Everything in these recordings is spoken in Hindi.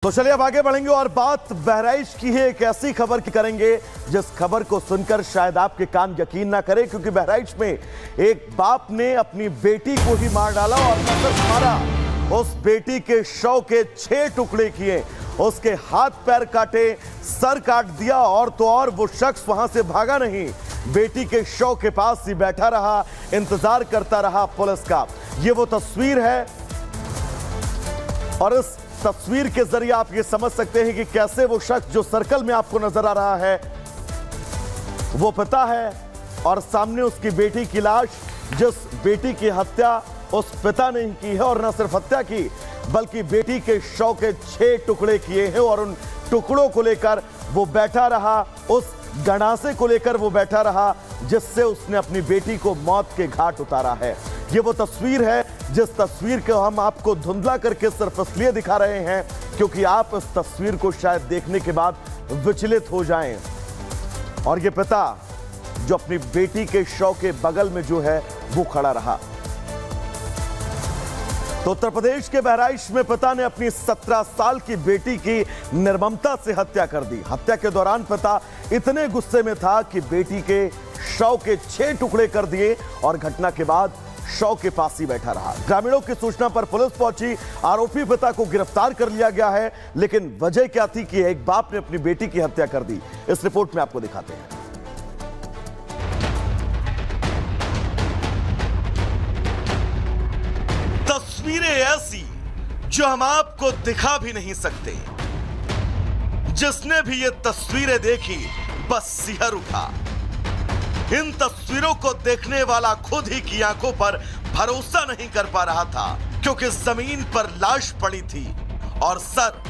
तो चलिए अब आगे बढ़ेंगे और बात बहराइच की है। एक ऐसी खबर की करेंगे जिस खबर को सुनकर शायद आपके कान यकीन ना करें, क्योंकि बहराइच में एक बाप ने अपनी बेटी को ही मार डाला और न सिर्फ मारा, उस बेटी के शव के 6 टुकड़े किए, उसके हाथ पैर काटे, सर काट दिया और तो और वो शख्स वहां से भागा नहीं, बेटी के शव के पास ही बैठा रहा, इंतजार करता रहा पुलिस का। ये वो तस्वीर है और इस तस्वीर के जरिए आप ये समझ सकते हैं कि कैसे वो शख्स जो सर्कल में आपको नजर आ रहा है वो पिता है और सामने उसकी बेटी की लाश, जिस बेटी की हत्या उस पिता ने की है और न सिर्फ हत्या की बल्कि बेटी के शव के 6 टुकड़े किए हैं और उन टुकड़ों को लेकर वो बैठा रहा, उस गंडासे को लेकर वो बैठा रहा जिससे उसने अपनी बेटी को मौत के घाट उतारा है। ये वो तस्वीर है जिस तस्वीर को हम आपको धुंधला करके सिर्फ इसलिए दिखा रहे हैं क्योंकि आप इस तस्वीर को शायद देखने के बाद विचलित हो जाएं। और ये पिता जो अपनी बेटी के शव के बगल में जो है वो खड़ा रहा। तो उत्तर प्रदेश के बहराइच में पिता ने अपनी 17 साल की बेटी की निर्ममता से हत्या कर दी। हत्या के दौरान पिता इतने गुस्से में था कि बेटी के शव के 6 टुकड़े कर दिए और घटना के बाद शव के पास ही बैठा रहा। ग्रामीणों की सूचना पर पुलिस पहुंची, आरोपी पिता को गिरफ्तार कर लिया गया है, लेकिन वजह क्या थी कि एक बाप ने अपनी बेटी की हत्या कर दी, इस रिपोर्ट में आपको दिखाते हैं। तस्वीरें ऐसी जो हम आपको दिखा भी नहीं सकते। जिसने भी ये तस्वीरें देखी बस सिहर उठा। इन तस्वीरों को देखने वाला खुद ही की आंखों पर भरोसा नहीं कर पा रहा था, क्योंकि जमीन पर लाश पड़ी थी और सर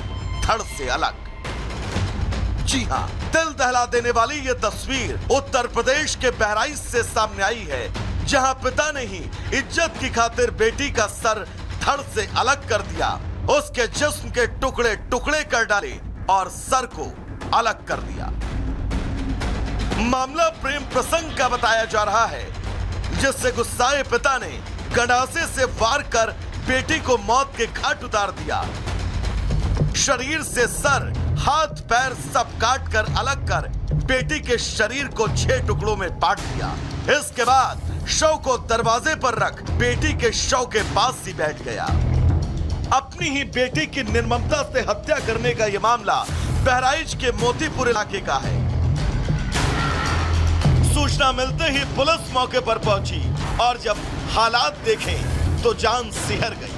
धड़ से अलग। जी हां, दिल दहला देने वाली ये तस्वीर उत्तर प्रदेश के बहराइच से सामने आई है, जहां पिता ने ही इज्जत की खातिर बेटी का सर धड़ से अलग कर दिया, उसके जिस्म के टुकड़े टुकड़े कर डाले और सर को अलग कर दिया। मामला प्रेम प्रसंग का बताया जा रहा है, जिससे गुस्साए पिता ने गंडासे से वार कर बेटी को मौत के घाट उतार दिया। शरीर से सर, हाथ पैर सब काट कर अलग कर बेटी के शरीर को 6 टुकड़ों में बांट दिया। इसके बाद शव को दरवाजे पर रख बेटी के शव के पास ही बैठ गया। अपनी ही बेटी की निर्ममता से हत्या करने का यह मामला बहराइच के मोतीपुर इलाके का है। सूचना मिलते ही पुलिस मौके पर पहुंची और जब हालात देखे तो जान सिहर गई।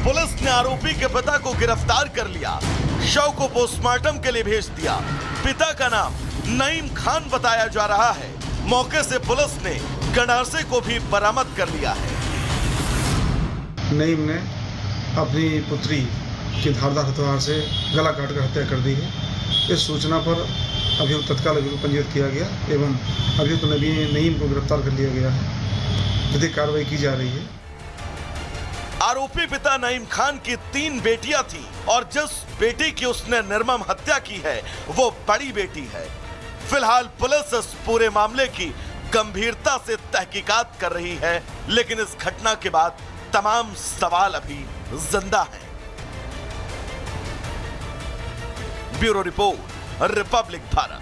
पुलिस ने आरोपी के पिता को गिरफ्तार कर लिया, शव को पोस्टमार्टम के लिए भेज दिया। पिता का नाम नईम खान बताया जा रहा है। मौके से पुलिस ने गंडासे को भी बरामद कर लिया है। नईम ने अपनी पुत्री की धारदार हथियार से गला काटकर हत्या कर दी है। इस सूचना पर अभियुक्त तत्काल अभियोग पंजीकृत किया गया एवं अभियुक्त नईम को गिरफ्तार कर लिया गया है। विधिक कार्रवाई की जा रही है। आरोपी पिता नईम खान की 3 बेटियां थीं और जिस बेटी की उसने निर्मम हत्या की है वो बड़ी बेटी है। फिलहाल पुलिस इस पूरे मामले की गंभीरता से तहकीकात कर रही है, लेकिन इस घटना के बाद तमाम सवाल अभी जिंदा हैं। Bureau report, Republic Bharat.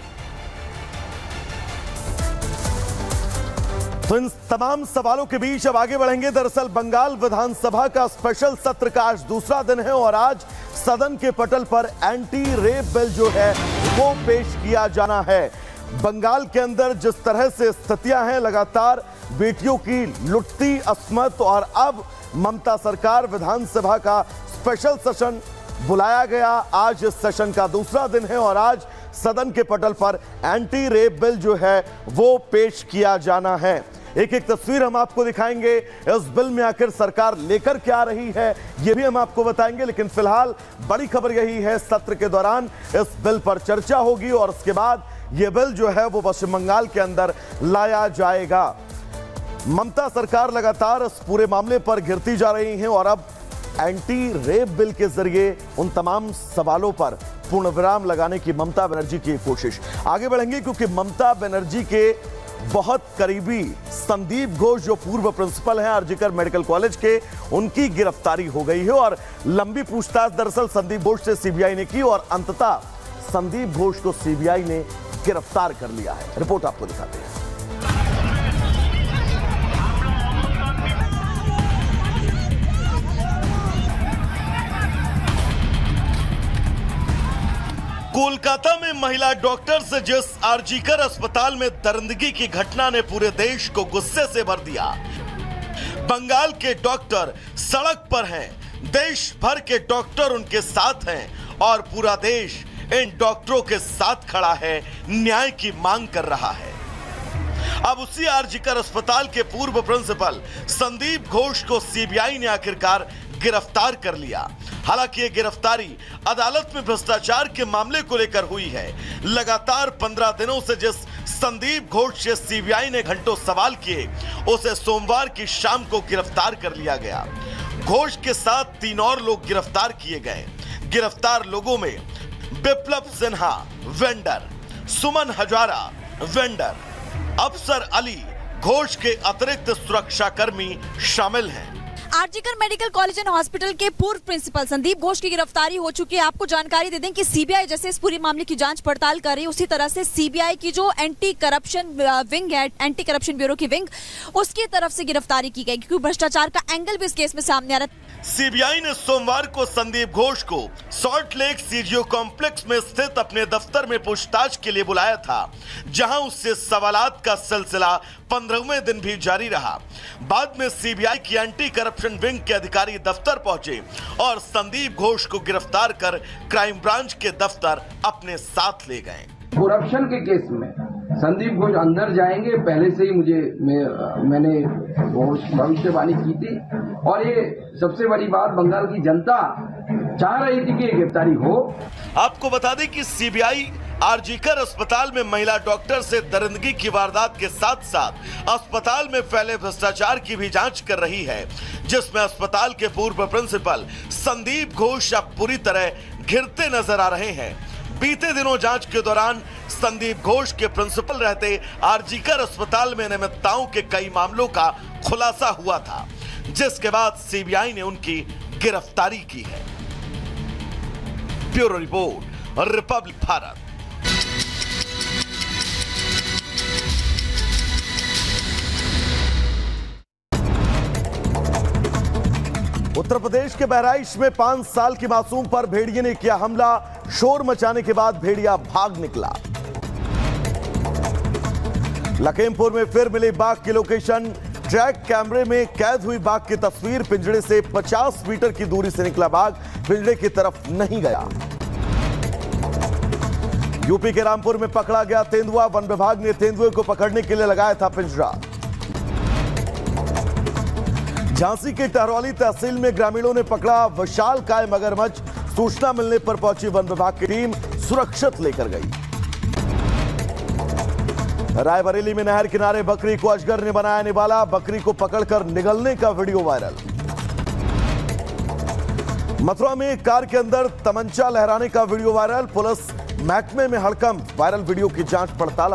तो इन तमाम सवालों के बीच अब आगे बढ़ेंगे। दरअसल बंगाल विधानसभा का स्पेशल सत्र का आज दूसरा दिन है और आज सदन के पटल पर एंटी रेप बिल जो है वो पेश किया जाना है। बंगाल के अंदर जिस तरह से स्थितियां हैं, लगातार बेटियों की लुटती अस्मत, और अब ममता सरकार विधानसभा का स्पेशल सेशन बुलाया गया। आज इस सेशन का दूसरा दिन है और आज सदन के पटल पर एंटी रेप बिल जो है वो पेश किया जाना है। एक एक तस्वीर हम आपको दिखाएंगे। इस बिल में आखिर सरकार लेकर क्या आ रही है ये भी हम आपको बताएंगे, लेकिन फिलहाल बड़ी खबर यही है, सत्र के दौरान इस बिल पर चर्चा होगी और उसके बाद यह बिल जो है वो पश्चिम बंगाल के अंदर लाया जाएगा। ममता सरकार लगातार इस पूरे मामले पर घिरती जा रही हैं और अब एंटी रेप बिल के जरिए उन तमाम सवालों पर पूर्ण विराम लगाने की ममता बनर्जी की कोशिश। आगे बढ़ेंगे क्योंकि ममता बनर्जी के बहुत करीबी संदीप घोष जो पूर्व प्रिंसिपल हैं आरजीकर मेडिकल कॉलेज के, उनकी गिरफ्तारी हो गई है और लंबी पूछताछ दरअसल संदीप घोष से सीबीआई ने की और अंततः संदीप घोष को सीबीआई ने गिरफ्तार कर लिया है। रिपोर्ट आपको दिखाते हैं। कोलकाता में महिला डॉक्टर से जिस आरजीकर अस्पताल में दरिंदगी की घटना ने पूरे देश को गुस्से से भर दिया। बंगाल के डॉक्टर सड़क पर हैं, देश भर के डॉक्टर उनके साथ हैं और पूरा देश इन डॉक्टरों के साथ खड़ा है, न्याय की मांग कर रहा है। अब उसी आरजीकर अस्पताल के पूर्व प्रिंसिपल संदीप घोष को सीबीआई ने आखिरकार गिरफ्तार कर लिया। हालांकि ये गिरफ्तारी अदालत में भ्रष्टाचार के मामले को लेकर हुई है। लगातार 15 दिनों से जिस संदीप घोष से सीबीआई ने घंटों सवाल किए, उसे सोमवार की शाम को गिरफ्तार कर लिया गया। घोष के साथ 3 और लोग गिरफ्तार किए गए। गिरफ्तार लोगों में बिप्लब सिन्हा वेंडर, सुमन हजारा वेंडर, अफसर अली, घोष के अतिरिक्त सुरक्षाकर्मी शामिल हैं। RG Kar medical college and hospital के पूर्व प्रिंसिपल संदीप घोष की गिरफ्तारी हो चुकी है। आपको जानकारी दे दें कि सीबीआई जैसे इस पूरी मामले की जांच पड़ताल कर रही है, उसी तरह से सीबीआई की जो एंटी करप्शन विंग है, एंटी करप्शन ब्यूरो की विंग, उसकी तरफ से गिरफ्तारी की गई क्योंकि भ्रष्टाचार का एंगल भी इस केस में सामने आ रहा है। सीबीआई ने सोमवार को संदीप घोष को सॉल्ट लेक सीजीओ कॉम्प्लेक्स में स्थित अपने दफ्तर में पूछताछ के लिए बुलाया था, जहां उससे सवालात का सिलसिला 15वें दिन भी जारी रहा। बाद में सीबीआई की एंटी करप्शन विंग के अधिकारी दफ्तर पहुंचे और संदीप घोष को गिरफ्तार कर क्राइम ब्रांच के दफ्तर अपने साथ ले गए। करप्शन के केस में संदीप घोष अंदर जाएंगे, पहले से ही मैंने भविष्यवाणी की थी और ये सबसे बड़ी बात, बंगाल की जनता चाह रही थी कि गिरफ्तारी हो। आपको बता दें कि सीबीआई आरजीकर अस्पताल में महिला डॉक्टर से दरिंदगी की वारदात के साथ साथ अस्पताल में फैले भ्रष्टाचार की भी जांच कर रही है, जिसमें अस्पताल के पूर्व प्रिंसिपल संदीप घोष अब पूरी तरह घिरते नजर आ रहे हैं। बीते दिनों जांच के दौरान संदीप घोष के प्रिंसिपल रहते आरजीकर अस्पताल में अनियमितताओं के कई मामलों का खुलासा हुआ था, जिसके बाद सीबीआई ने उनकी गिरफ्तारी की है। Bureau report, Republic Bharat. Uttar Pradesh के बहराइच में 5 साल की मासूम पर भेड़िए ने किया हमला। शोर मचाने के बाद भेड़िया भाग निकला। लखीमपुर में फिर मिली बाघ की लोकेशन। ट्रैक कैमरे में कैद हुई बाघ की तस्वीर। पिंजड़े से 50 मीटर की दूरी से निकला बाघ, पिंजड़े की तरफ नहीं गया। यूपी के रामपुर में पकड़ा गया तेंदुआ। वन विभाग ने तेंदुए को पकड़ने के लिए लगाया था पिंजरा। झांसी के टहरौली तहसील में ग्रामीणों ने पकड़ा विशालकाय मगरमच्छ। सूचना मिलने पर पहुंची वन विभाग की टीम सुरक्षित लेकर गई। रायबरेली में नहर किनारे बकरी को अजगर ने बनाया निवाला। बकरी को पकड़कर निगलने का वीडियो वायरल। मथुरा में कार के अंदर तमंचा लहराने का वीडियो वायरल। पुलिस महकमे में हड़कंप। वायरल वीडियो की जांच पड़ताल